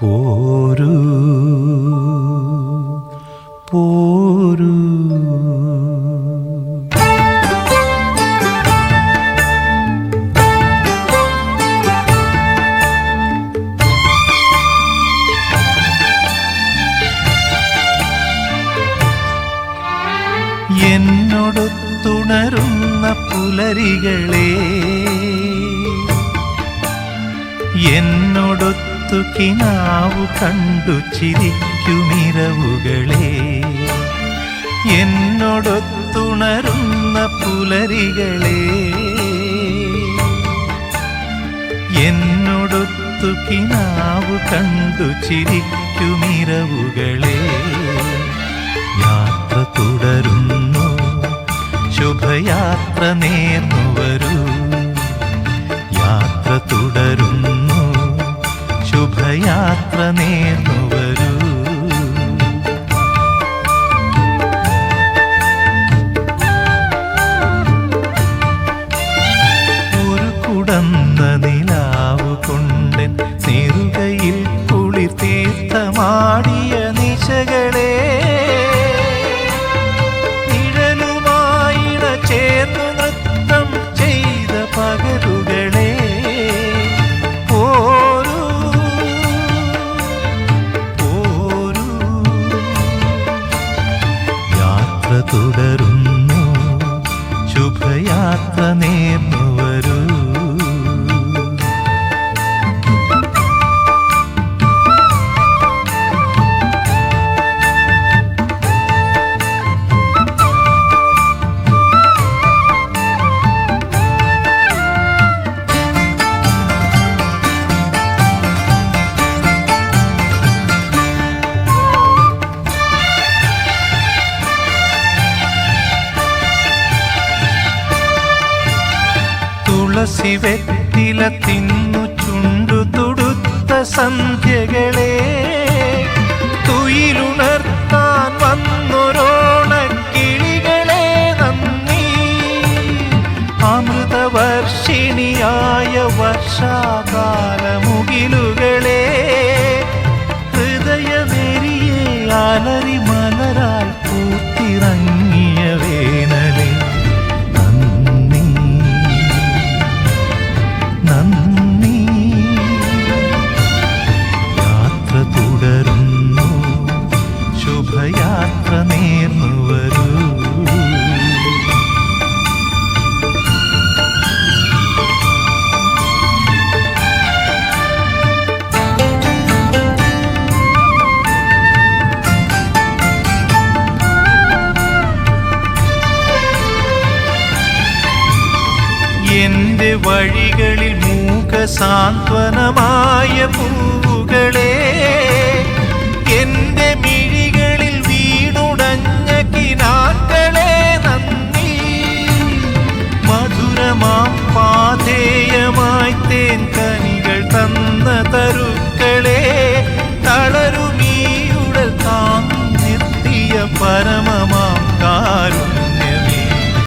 പോരൂ പോരൂ എന്നോടൊത്തുണരുന്ന പുലരികളെ, എന്നോടൊത്തു കിനാവു കണ്ടു ചിരിക്കുമിരവുകളെ, എന്നോടൊത്തുണരുന്ന പുലരികളെ, എന്നോടൊത്തു കിനാവു കണ്ടു ചിരിക്കുമിരവുകളെ, യാത്ര തുടരുന്നു, ശുഭയാത്ര നേർന്നു വരൂ, യാത്ര തുടരുന്നു, ശുഭയാത്ര നേർന്നു വരൂ. ഒരു കുടന്ന നിലാവു കൊണ്ടൻ നെറുകയിൽ കുളിർ തീർത്ഥമാടിയ നിശകളെ, നിഴലുമായിട ചേർന്നു നൃത്തം ചെയ്ത പകലുകളെ, പോരൂ പോരൂ. യാത്ര തുടരുന്നു, ശുഭയാത്ര നേർന്നു വരൂ. തുളസി വെറ്റില തിന്നു ചുണ്ടു തുടുത്ത സന്ധ്യകളെ, തുയിലുണർത്താൻ വന്നൊരോണക്കിളികളെ നന്ദി, അമൃതവർഷിണിയായ വർഷാകാലമുകിലുകളെ, ഹൃദയമേരിയെ അലറി മലരാൽ പൂത്തിറങ്ങിയ വേനലെ, നന്ദി. യാത്ര തുടരുന്നു, ശുഭയാത്ര നേർന്നു വരൂ. എന്റെ വഴികളിൽ മൂകസാന്ത്വനമായ പൂവുകളെ, എന്റെ മിഴികളിൽ വീണുടഞ്ഞ കിനാക്കളെ നന്ദി, മധുരമാം പാഥേയമായി തേൻ കനി